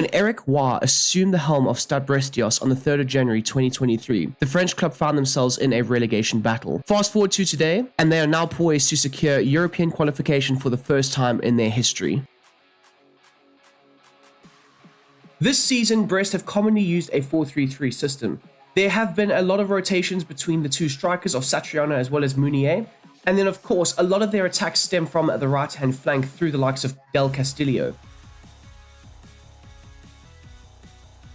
When Eric Roy assumed the helm of Stade Brestois on the 3rd of January 2023, the French club found themselves in a relegation battle. Fast forward to today, and they are now poised to secure European qualification for the first time in their history. This season, Brest have commonly used a 4-3-3 system. There have been a lot of rotations between the two strikers of Satriano as well as Mounier, and then of course a lot of their attacks stem from the right hand flank through the likes of Del Castillo.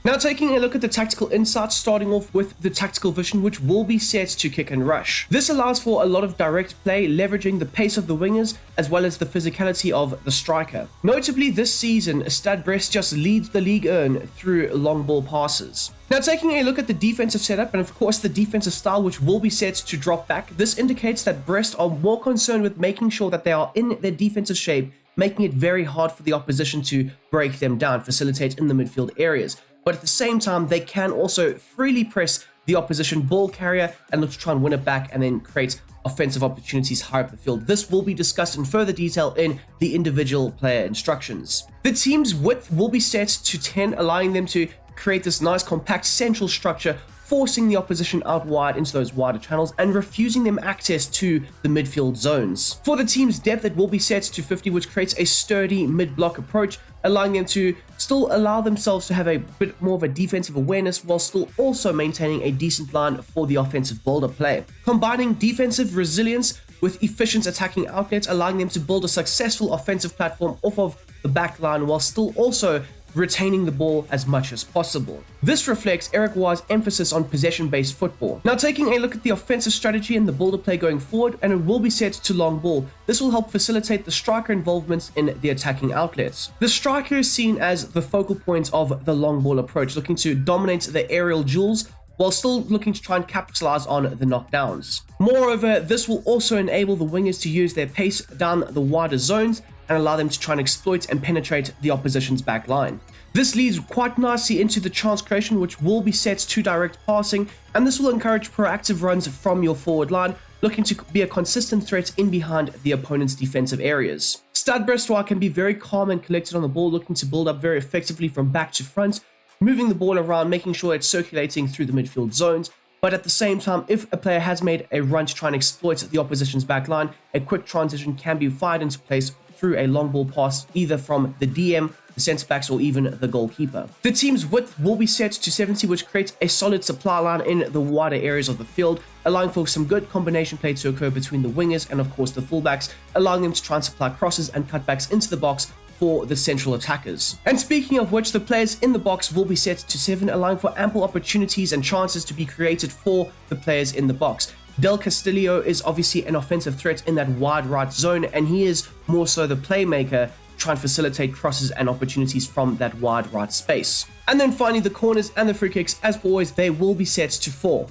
Now taking a look at the tactical insights, starting off with the tactical vision, which will be set to kick and rush. This allows for a lot of direct play, leveraging the pace of the wingers as well as the physicality of the striker. Notably, this season, Stade Brestois leads the Ligue 1 through long ball passes. Now taking a look at the defensive setup and of course the defensive style, which will be set to drop back, this indicates that Brest are more concerned with making sure that they are in their defensive shape, making it very hard for the opposition to break them down, facilitate in the midfield areas. But at the same time, they can also freely press the opposition ball carrier and look to try and win it back and then create offensive opportunities higher up the field. This will be discussed in further detail in the individual player instructions. The team's width will be set to 10, allowing them to create this nice compact central structure, forcing the opposition out wide into those wider channels and refusing them access to the midfield zones. For the team's depth, it will be set to 50, which creates a sturdy mid-block approach, allowing them to still allow themselves to have a bit more of a defensive awareness while still also maintaining a decent line for the offensive build-up play. Combining defensive resilience with efficient attacking outlets, allowing them to build a successful offensive platform off of the back line while still also retaining the ball as much as possible. This reflects Eric Roy's emphasis on possession-based football. Now taking a look at the offensive strategy and the builder play going forward, and it will be set to long ball. This will help facilitate the striker involvement in the attacking outlets. The striker is seen as the focal point of the long ball approach, looking to dominate the aerial duels while still looking to try and capitalize on the knockdowns. Moreover, this will also enable the wingers to use their pace down the wider zones and allow them to try and exploit and penetrate the opposition's back line. This leads quite nicely into the chance creation, which will be set to direct passing, and this will encourage proactive runs from your forward line, looking to be a consistent threat in behind the opponent's defensive areas. Stade Brestois can be very calm and collected on the ball, looking to build up very effectively from back to front, moving the ball around, making sure it's circulating through the midfield zones. But at the same time, if a player has made a run to try and exploit the opposition's back line, a quick transition can be fired into place through a long ball pass, either from the DM, the centre backs, or even the goalkeeper. The team's width will be set to 70, which creates a solid supply line in the wider areas of the field, allowing for some good combination play to occur between the wingers and of course the fullbacks, allowing them to try and supply crosses and cutbacks into the box for the central attackers. And speaking of which, the players in the box will be set to 7, allowing for ample opportunities and chances to be created for the players in the box. Del Castillo is obviously an offensive threat in that wide right zone, and he is more so the playmaker, trying to facilitate crosses and opportunities from that wide right space. And then finally, the corners and the free kicks, as always, they will be set to 4.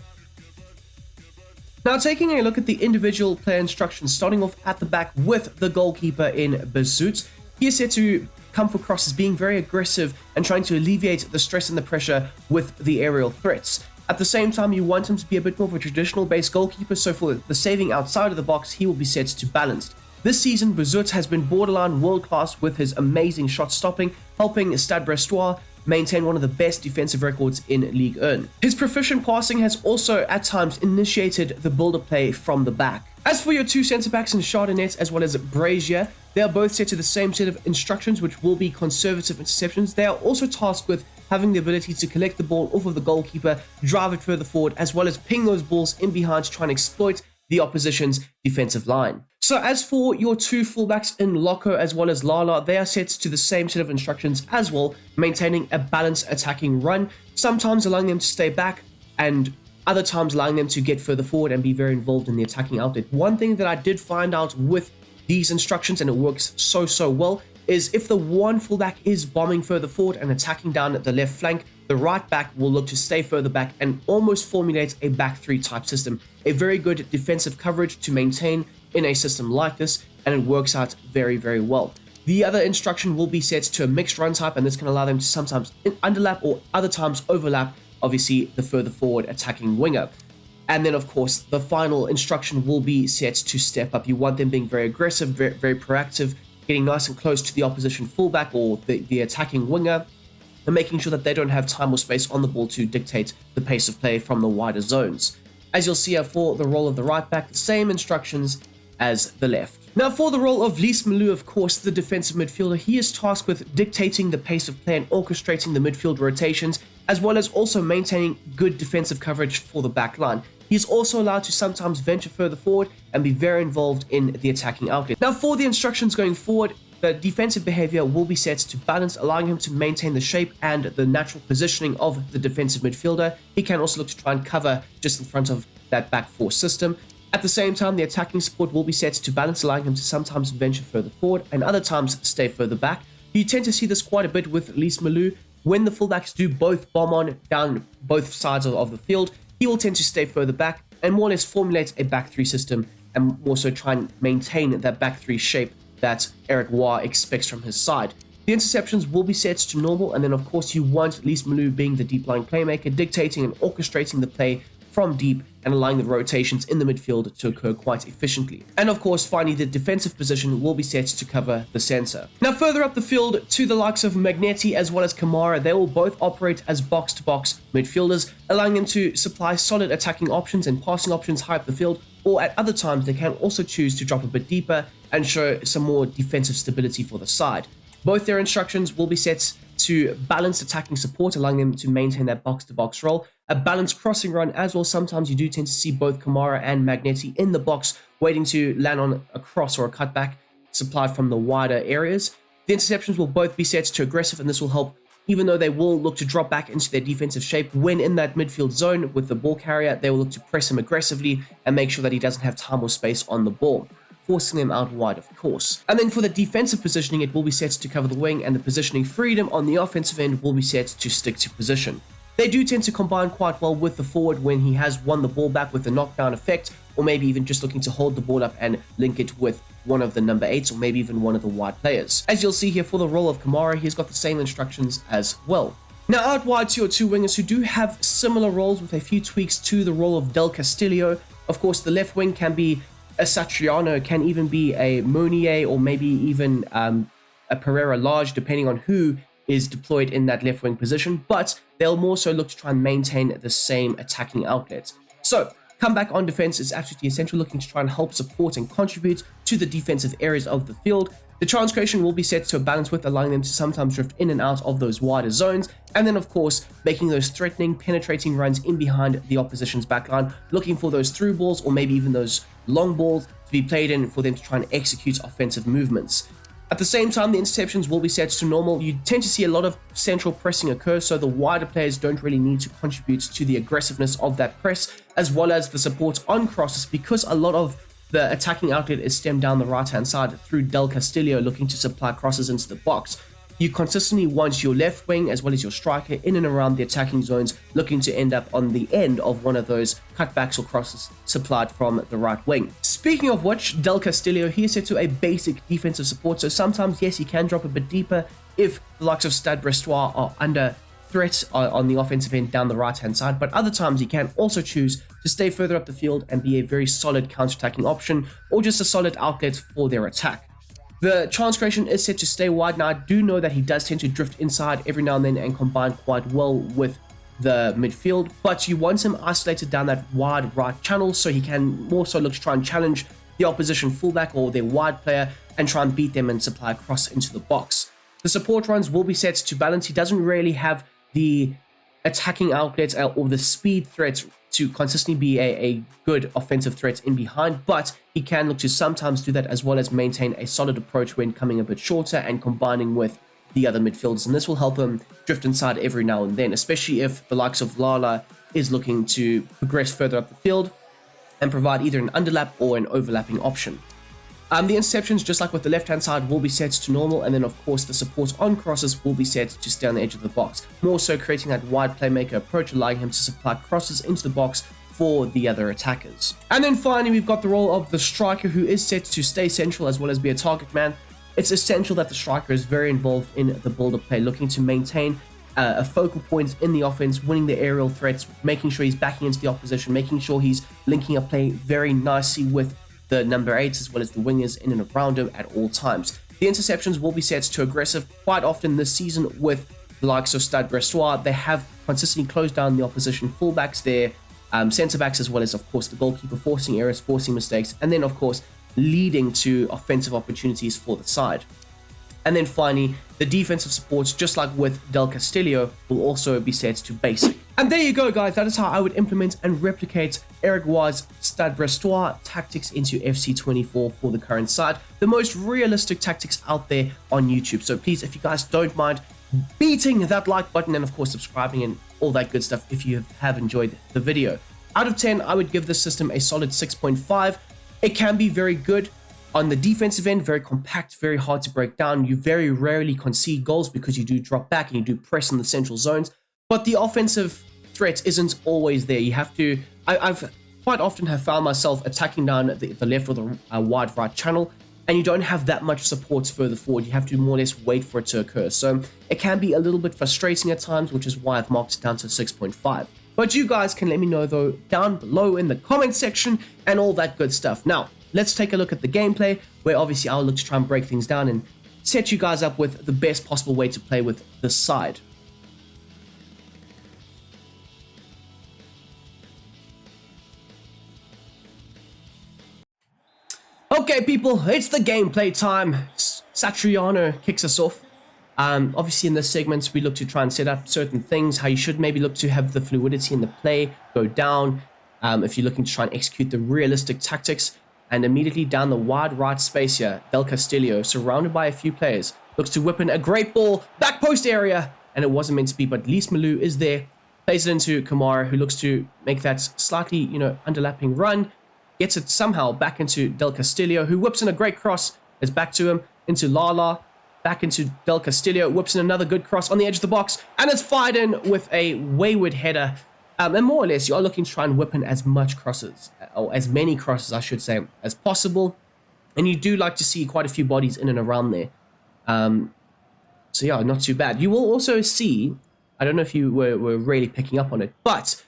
Now taking a look at the individual player instructions, starting off at the back with the goalkeeper in Bezout. He is set to come for crosses, being very aggressive and trying to alleviate the stress and the pressure with the aerial threats. At the same time, you want him to be a bit more of a traditional base goalkeeper, so for the saving outside of the box, he will be set to balanced. This season, Bezout has been borderline world-class with his amazing shot stopping, helping Stade Brestois maintain one of the best defensive records in Ligue 1. His proficient passing has also at times initiated the builder play from the back. As for your two centre-backs in Chardonnay as well as Brazier, they are both set to the same set of instructions, which will be conservative interceptions. They are also tasked with having the ability to collect the ball off of the goalkeeper, drive it further forward, as well as ping those balls in behind to try and exploit the opposition's defensive line. So as for your two fullbacks in Loco as well as Lala, they are set to the same set of instructions as well, maintaining a balanced attacking run, sometimes allowing them to stay back and other times allowing them to get further forward and be very involved in the attacking outlet. One thing that I did find out with these instructions, and it works so well, is if the one fullback is bombing further forward and attacking down at the left flank, the right back will look to stay further back and almost formulate a back three type system. A very good defensive coverage to maintain in a system like this, and it works out very well. The other instruction will be set to a mixed run type, and this can allow them to sometimes underlap or other times overlap, obviously, the further forward attacking winger. And then, of course, the final instruction will be set to step up. You want them being very aggressive, very proactive, getting nice and close to the opposition fullback or the attacking winger, and making sure that they don't have time or space on the ball to dictate the pace of play from the wider zones. As you'll see here for the role of the right back, the same instructions as the left. Now for the role of meticulous, of course, the defensive midfielder, he is tasked with dictating the pace of play and orchestrating the midfield rotations, as well as also maintaining good defensive coverage for the back line. He is also allowed to sometimes venture further forward and be very involved in the attacking outlet. Now for the instructions going forward, the defensive behavior will be set to balance, allowing him to maintain the shape and the natural positioning of the defensive midfielder. He can also look to try and cover just in front of that back four system. At the same time, the attacking support will be set to balance, allowing him to sometimes venture further forward and other times stay further back. You tend to see this quite a bit with meticulous. When the fullbacks do both bomb on down both sides of the field, he will tend to stay further back and more or less formulate a back three system and also try and maintain that back three shape that Eric Waugh expects from his side. The interceptions will be set to normal, and then of course you want meticulous being the deep line playmaker, dictating and orchestrating the play from deep and allowing the rotations in the midfield to occur quite efficiently. And of course, finally, the defensive position will be set to cover the center. Now, further up the field to the likes of Magneti as well as Kamara, they will both operate as box-to-box midfielders, allowing them to supply solid attacking options and passing options high up the field, or at other times they can also choose to drop a bit deeper and show some more defensive stability for the side. Both their instructions will be set to balance attacking support, allowing them to maintain that box-to-box role, a balanced crossing run as well. Sometimes you do tend to see both Kamara and Magneti in the box waiting to land on a cross or a cutback supplied from the wider areas. The interceptions will both be set to aggressive, and this will help, even though they will look to drop back into their defensive shape. When in that midfield zone with the ball carrier, they will look to press him aggressively and make sure that he doesn't have time or space on the ball, forcing them out wide, of course. And then for the defensive positioning, it will be set to cover the wing, and the positioning freedom on the offensive end will be set to stick to position. They do tend to combine quite well with the forward when he has won the ball back with a knockdown effect, or maybe even just looking to hold the ball up and link it with one of the number 8s, or maybe even one of the wide players. As you'll see here for the role of Kamara, he's got the same instructions as well. Now out wide to your two wingers who do have similar roles with a few tweaks to the role of Del Castillo. Of course, the left wing can be a Satriano, can even be a Monier, or maybe even a Pereira Large, depending on who is deployed in that left wing position, but they'll more so look to try and maintain the same attacking outlet. So comeback on defense is absolutely essential, looking to try and help support and contribute to the defensive areas of the field. The chance creation will be set to a balance with, allowing them to sometimes drift in and out of those wider zones, and then of course making those threatening, penetrating runs in behind the opposition's backline, looking for those through balls or maybe even those long balls to be played in for them to try and execute offensive movements. At the same time, the interceptions will be set to normal. You tend to see a lot of central pressing occur, so the wider players don't really need to contribute to the aggressiveness of that press, as well as the support on crosses, because a lot of the attacking outlet is stemmed down the right-hand side through Del Castillo looking to supply crosses into the box. You consistently want your left wing as well as your striker in and around the attacking zones, looking to end up on the end of one of those cutbacks or crosses supplied from the right wing. Speaking of which, Del Castillo, he is set to a basic defensive support, so sometimes, yes, he can drop a bit deeper if the likes of Stade Brestois are under threat on the offensive end down the right-hand side, but other times he can also choose to stay further up the field and be a very solid counter-attacking option, or just a solid outlet for their attack. The chance creation is set to stay wide. Now, I do know that he does tend to drift inside every now and then and combine quite well with the midfield, but you want him isolated down that wide right channel so he can more so look to try and challenge the opposition fullback or their wide player and try and beat them and supply a cross into the box. The support runs will be set to balance. He doesn't really have the attacking outlets or the speed threats to consistently be a good offensive threat in behind, but he can look to sometimes do that as well as maintain a solid approach when coming a bit shorter and combining with the other midfielders, and this will help him drift inside every now and then, especially if the likes of Lala is looking to progress further up the field and provide either an underlap or an overlapping option. The interceptions, just like with the left-hand side, will be set to normal, and then of course the support on crosses will be set to stay on the edge of the box, more so creating that wide playmaker approach, allowing him to supply crosses into the box for the other attackers. And then finally, we've got the role of the striker, who is set to stay central as well as be a target man. It's essential that the striker is very involved in the build-up play, looking to maintain a focal point in the offense, winning the aerial threats, making sure he's backing into the opposition, making sure he's linking up play very nicely with the number 8s as well as the wingers in and around him at all times. The interceptions will be set to aggressive quite often this season with the likes of Stade Brestois, they have consistently closed down the opposition fullbacks there, centre-backs, as well as, of course, the goalkeeper, forcing errors, forcing mistakes, and then, of course, leading to offensive opportunities for the side. And then finally, the defensive supports, just like with Del Castillo, will also be set to basic. And there you go, guys. That is how I would implement and replicate Eric Roy's Stade Brestois tactics into FC24 for the current side. The most realistic tactics out there on YouTube. So please, if you guys don't mind beating that like button and, of course, subscribing and all that good stuff if you have enjoyed the video. Out of 10, I would give this system a solid 6.5. It can be very good. On the defensive end, very compact, very hard to break down. You very rarely concede goals because you do drop back and you do press in the central zones. But the offensive threat isn't always there. You have to... I've quite often have found myself attacking down the left or the wide right channel, and you don't have that much support further forward. You have to more or less wait for it to occur. So it can be a little bit frustrating at times, which is why I've marked it down to 6.5. But you guys can let me know, though, down below in the comment section and all that good stuff. Now, let's take a look at the gameplay, where obviously I'll look to try and break things down and set you guys up with the best possible way to play with this side. Okay, people, it's the gameplay time. Satriano kicks us off. Obviously, in this segment, we look to try and set up certain things, how you should maybe look to have the fluidity in the play go down, if you're looking to try and execute the realistic tactics. And immediately down the wide right space here, Del Castillo, surrounded by a few players, looks to whip in a great ball, back post area, and it wasn't meant to be, but Lise Malou is there, plays it into Kamara, who looks to make that slightly, underlapping run, gets it somehow back into Del Castillo, who whips in a great cross, it's back to him, into Lala, back into Del Castillo, whips in another good cross on the edge of the box, and it's fired in with a wayward header. And more or less, you are looking to try and whip in as much crosses, or as many crosses, I should say, as possible. And you do like to see quite a few bodies in and around there. So yeah, not too bad. You will also see, I don't know if you were really picking up on it, but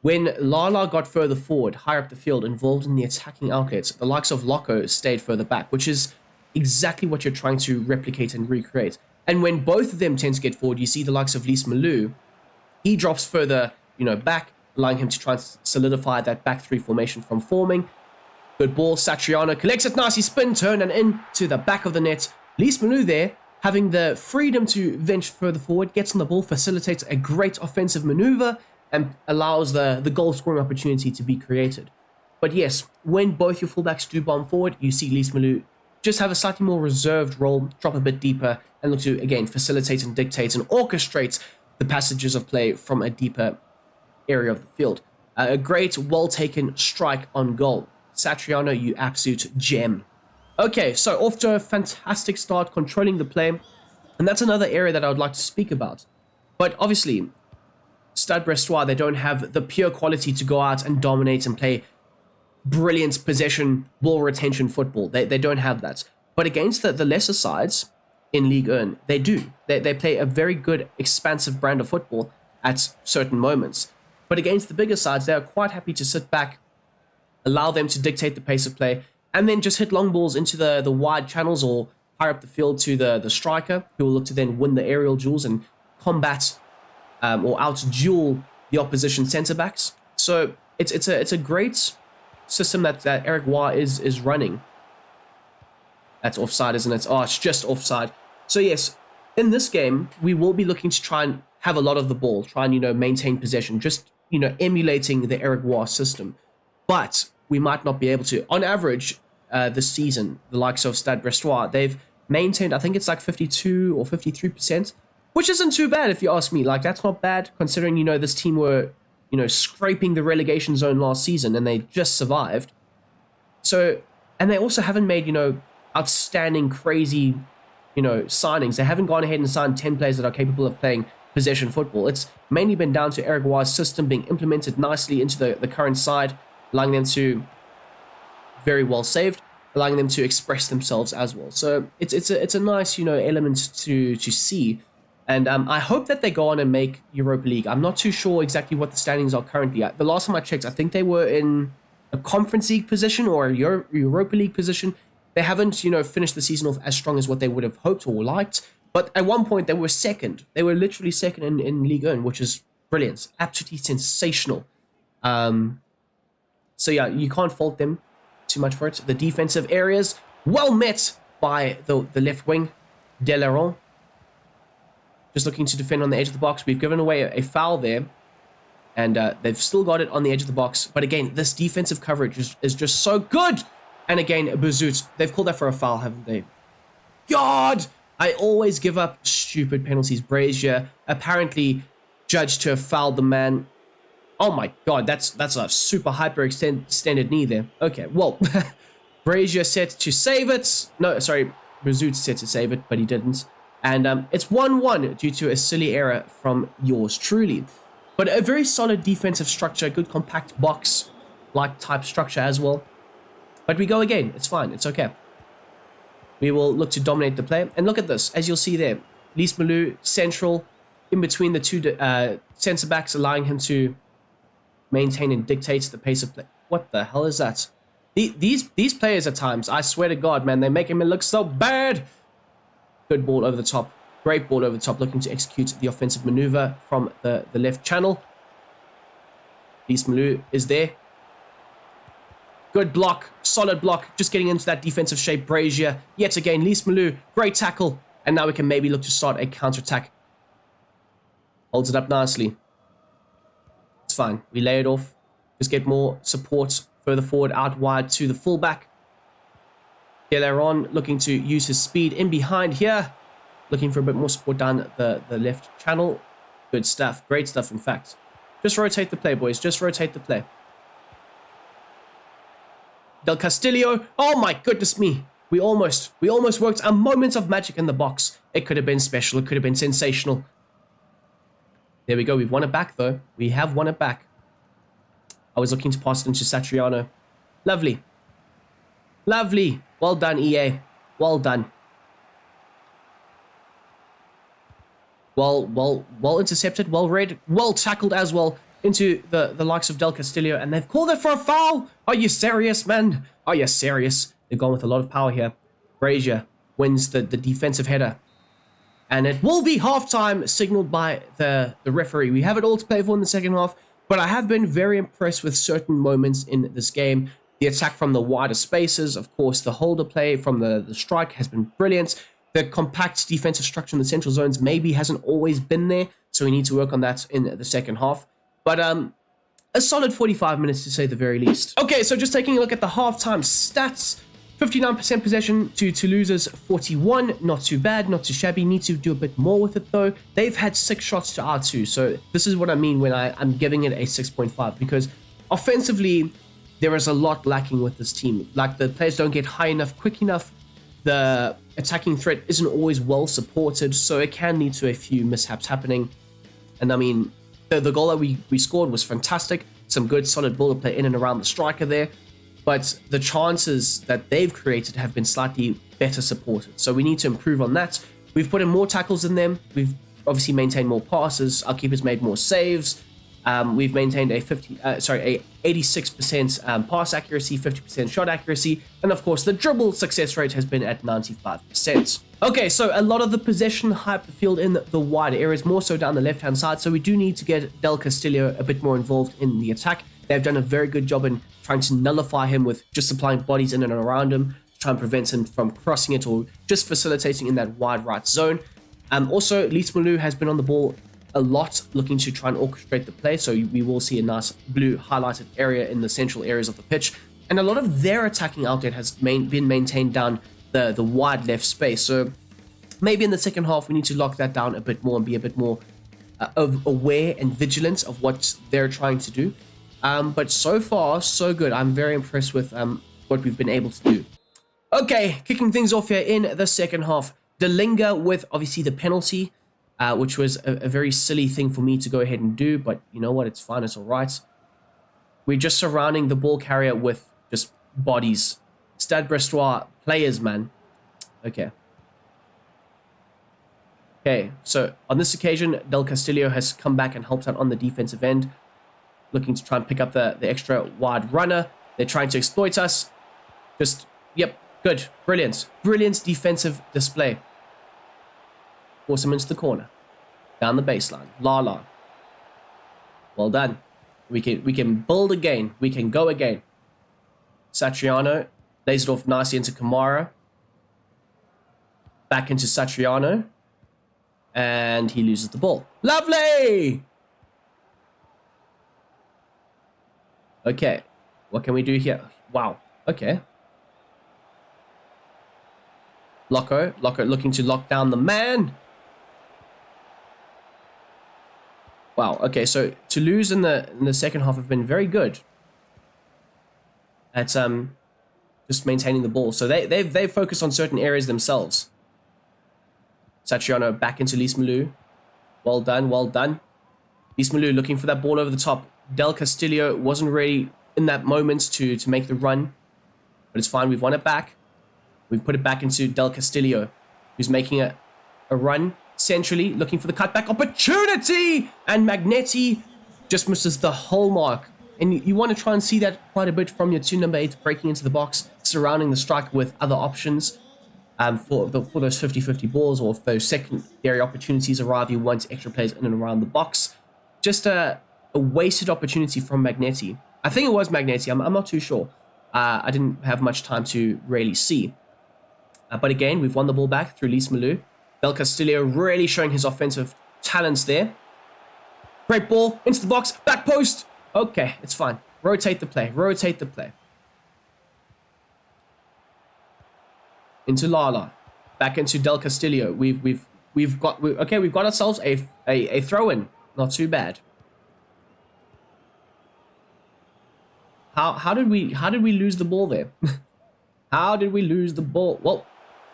when Lala got further forward, higher up the field, involved in the attacking outlets, the likes of Loco stayed further back, which is exactly what you're trying to replicate and recreate. And when both of them tend to get forward, you see the likes of Lise Malou, he drops further back, allowing him to try and solidify that back three formation from forming. Good ball, Satriano collects it nicely, spin, turn, and into the back of the net. Lise Malou there, having the freedom to venture further forward, gets on the ball, facilitates a great offensive maneuver, and allows the goal-scoring opportunity to be created. But yes, when both your fullbacks do bomb forward, you see Lise Malou just have a slightly more reserved role, drop a bit deeper, and look to, again, facilitate and dictate and orchestrate the passages of play from a deeper area of the field. A great, well-taken strike on goal. Satriano, you absolute gem. Okay, so off to a fantastic start, controlling the play. And that's another area that I would like to speak about. But obviously, Stade Brestois, they don't have the pure quality to go out and dominate and play brilliant possession, ball retention football. They don't have that. But against the lesser sides in Ligue 1, they do. They play a very good, expansive brand of football at certain moments. But against the bigger sides, they are quite happy to sit back, allow them to dictate the pace of play, and then just hit long balls into the wide channels or higher up the field to the striker, who will look to then win the aerial duels and combat or out-duel the opposition centre-backs. So it's a great system that Eric Roy is running. That's offside, isn't it? Oh, it's just offside. So yes, in this game, we will be looking to try and have a lot of the ball, try and, maintain possession, just, emulating the Eric Roy system. But we might not be able to. On average, this season, the likes of Stade Brestois, they've maintained, I think it's like 52 or 53%, which isn't too bad if you ask me. Like, that's not bad considering, this team were, scraping the relegation zone last season and they just survived. So, and they also haven't made, outstanding, crazy, signings. They haven't gone ahead and signed 10 players that are capable of playing possession football. It's mainly been down to Eric Roy's system being implemented nicely into the current side, allowing them to, very well saved, allowing them to express themselves as well. So it's a nice, element to see. And I hope that they go on and make Europa League. I'm not too sure exactly what the standings are currently at. The last time I checked, I think they were in a Conference League position or a Europa League position. They haven't, finished the season off as strong as what they would have hoped or liked. But at one point, they were second. They were literally second in Ligue 1, which is brilliant. Absolutely sensational. So yeah, you can't fault them too much for it. The defensive areas, well met by the left wing, Delaron. Just looking to defend on the edge of the box. We've given away a foul there. And they've still got it on the edge of the box. But again, this defensive coverage is just so good. And again, Bazut, they've called that for a foul, haven't they? God! I always give up stupid penalties. Brazier apparently judged to have fouled the man. Oh my God, that's a super hyper extended knee there. Okay, well, Brazier set to save it. No, sorry, Bazut set to save it, but he didn't. And it's 1-1 due to a silly error from yours truly. But a very solid defensive structure, good compact box-like type structure as well. But we go again. It's fine. It's okay. We will look to dominate the play. And look at this. As you'll see there, Lys Malou, central, in between the two centre-backs, allowing him to maintain and dictate the pace of play. What the hell is that? These players at times, I swear to God, man, they make him look so bad. Good ball over the top. Great ball over the top, looking to execute the offensive maneuver from the left channel. Lys Malou is there. Good block, solid block, just getting into that defensive shape. Brazier, yet again, Lys Malou, great tackle. And now we can maybe look to start a counter-attack. Holds it up nicely. It's fine. We lay it off. Just get more support further forward, out wide to the fullback. Delaron looking to use his speed in behind here. Looking for a bit more support down the left channel. Good stuff. Great stuff, in fact. Just rotate the play, boys. Just rotate the play. Del Castillo. Oh, my goodness me. We almost worked a moment of magic in the box. It could have been special. It could have been sensational. There we go. We've won it back, though. We have won it back. I was looking to pass it into Satriano. Lovely. Lovely. Well done, EA. Well done. Well intercepted, well read, well tackled as well into the likes of Del Castillo, and they've called it for a foul. Are you serious, man? Are you serious? They've gone with a lot of power here. Brazier wins the defensive header. And it will be halftime, signaled by the referee. We have it all to play for in the second half, but I have been very impressed with certain moments in this game. The attack from the wider spaces, of course, the holder play from the strike has been brilliant. The compact defensive structure in the central zones maybe hasn't always been there, so we need to work on that in the second half. But a solid 45 minutes to say the very least. Okay, so just taking a look at the halftime stats. 59% possession to Toulouse's 41. Not too bad, not too shabby. Need to do a bit more with it though. They've had 6 shots to our 2, so this is what I mean when I'm giving it a 6.5, because offensively, there is a lot lacking with this team. Like, the players don't get high enough, quick enough. The attacking threat isn't always well supported, so it can lead to a few mishaps happening. And I mean, the goal that we scored was fantastic. Some good solid ball to play in and around the striker there. But the chances that they've created have been slightly better supported. So we need to improve on that. We've put in more tackles in them. We've obviously maintained more passes. Our keepers made more saves. We've maintained a 86% pass accuracy, 50% shot accuracy, and of course the dribble success rate has been at 95%. Okay, so a lot of the possession hyperfield in the wider areas, more so down the left-hand side, so we do need to get Del Castillo a bit more involved in the attack. They've done a very good job in trying to nullify him with just supplying bodies in and around him, to try and prevent him from crossing it or just facilitating in that wide right zone. Also, Lys Malou has been on the ball a lot, looking to try and orchestrate the play, so we will see a nice blue highlighted area in the central areas of the pitch, and a lot of their attacking outlet has been maintained down the wide left space. So maybe in the second half we need to lock that down a bit more and be a bit more aware and vigilant of what they're trying to do. But so far so good. I'm very impressed with what we've been able to do. Okay, kicking things off here in the second half, Delinga with obviously the penalty, which was a very silly thing for me to go ahead and do, but you know what, it's fine, it's all right. We're just surrounding the ball carrier with just bodies. Stade Brestois players, man. Okay. Okay, so on this occasion, Del Castillo has come back and helped out on the defensive end, looking to try and pick up the extra wide runner. They're trying to exploit us. Just, yep, good, brilliant. Brilliant defensive display. Force him into the corner. Down the baseline. La. Well done. We can build again. We can go again. Satriano lays it off nicely into Kamara. Back into Satriano. And he loses the ball. Lovely! Okay. What can we do here? Wow. Okay. Loco looking to lock down the man. Wow. Okay, so Toulouse in the second half have been very good at just maintaining the ball. So they've focused on certain areas themselves. Satriano back into Lismalu. Well done. Lismalu looking for that ball over the top. Del Castillo wasn't really in that moment to make the run, but it's fine. We've won it back. We've put it back into Del Castillo, who's making a run centrally, looking for the cutback opportunity, and Magnetti just misses the whole mark. And you want to try and see that quite a bit from your 2 number 8 breaking into the box, surrounding the striker with other options for those 50-50 balls, or if those secondary opportunities arrive, you want extra players in and around the box. Just a wasted opportunity from Magnetti. I think it was Magnetti. I'm not too sure. I didn't have much time to really see. But again, we've won the ball back through Lismalu. Del Castillo really showing his offensive talents there. Great ball into the box, back post. Okay, it's fine. Rotate the play. Into Lala, back into Del Castillo. We've got ourselves a throw in. Not too bad. How did we lose the ball there? How did we lose the ball? Well,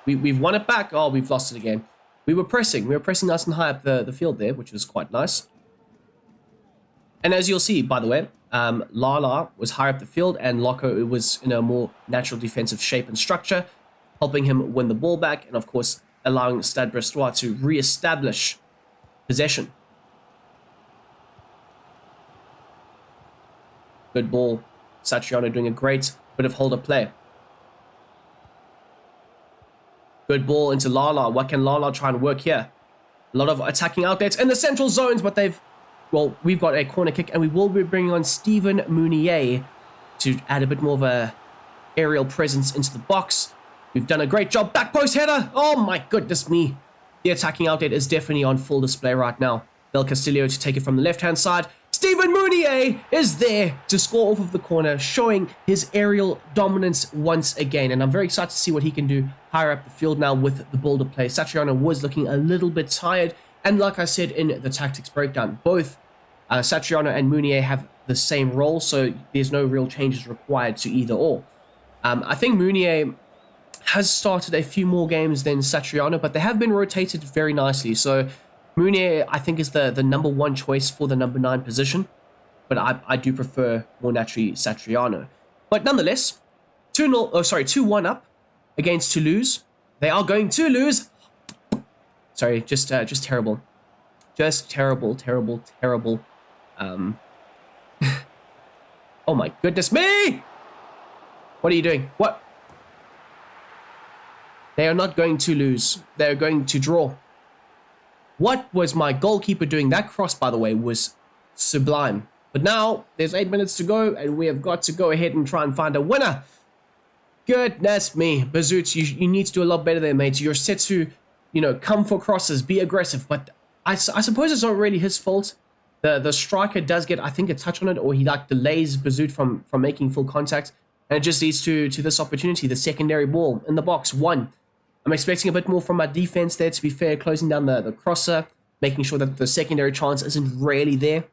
we've won it back. Oh, we've lost it again. We were pressing nice and high up the field there, which was quite nice. And as you'll see, by the way, Lala was higher up the field, and Loco was in a more natural defensive shape and structure, helping him win the ball back, and of course allowing Stade Brestois to re-establish possession. Good ball. Satriano doing a great bit of hold-up play. Good ball into Lala. What can Lala try and work here? A lot of attacking outlets in the central zones, but we've got a corner kick, and we will be bringing on Steven Mounier to add a bit more of a aerial presence into the box. We've done a great job. Back post header. Oh my goodness me. The attacking outlet is definitely on full display right now. Del Castillo to take it from the left-hand side. Steven Mounier is there to score off of the corner, showing his aerial dominance once again. And I'm very excited to see what he can do higher up the field now with the builder play. Satriano was looking a little bit tired. And like I said in the tactics breakdown, both Satriano and Mounier have the same role, so there's no real changes required to either or. I think Mounier has started a few more games than Satriano, but they have been rotated very nicely. So Mounier, I think, is the number 1 choice for the number 9 position, but I do prefer more naturally Satriano. But nonetheless, 2-1 up against Toulouse. They are going to lose. Sorry, just terrible. Just terrible. Oh my goodness me! What are you doing? What? They are not going to lose. They're going to draw. What was my goalkeeper doing? That cross, by the way, was sublime. But now, there's 8 minutes to go, and we have got to go ahead and try and find a winner. Goodness me. Bazoots, you need to do a lot better there, mate. You're set to, come for crosses, be aggressive. But I suppose it's not really his fault. The striker does get, I think, a touch on it, or he delays Bazoot from making full contact. And it just leads to this opportunity, the secondary ball in the box, 1. I'm expecting a bit more from my defense there, to be fair, closing down the crosser, making sure that the secondary chance isn't really there.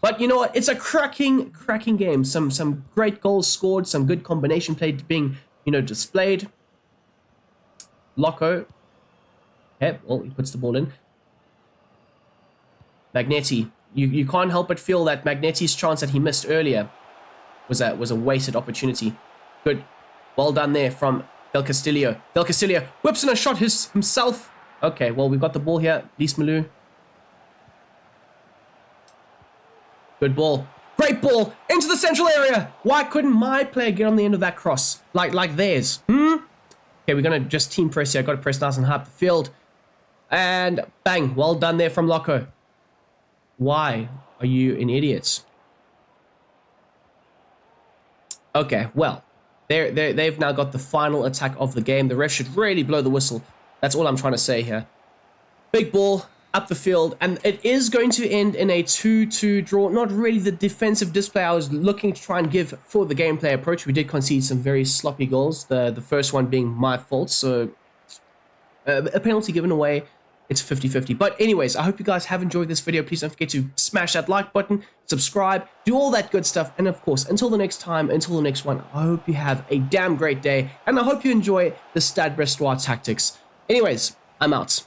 But you know what? It's a cracking game. Some great goals scored, some good combination play being, displayed. Loco. Okay, well, he puts the ball in. Magnetti. You can't help but feel that Magnetti's chance that he missed earlier was a wasted opportunity. Good. Well done there from Del Castillo. Del Castillo whips in a shot himself. Okay, well, we've got the ball here. Lismalu. Good ball. Great ball into the central area. Why couldn't my player get on the end of that cross? Like theirs? Okay, we're going to just team press here. Got to press nice and high up the field. And bang, well done there from Loco. Why are you an idiot? Okay, well, they've now got the final attack of the game. The ref should really blow the whistle. That's all I'm trying to say here. Big ball up the field, and it is going to end in a 2-2 draw. Not really the defensive display I was looking to try and give for the gameplay approach. We did concede some very sloppy goals, the first one being my fault, so a penalty given away. It's 50-50. But anyways, I hope you guys have enjoyed this video. Please don't forget to smash that like button, subscribe, do all that good stuff. And of course, until the next time, until the next one, I hope you have a damn great day. And I hope you enjoy the Stade Brestois tactics. Anyways, I'm out.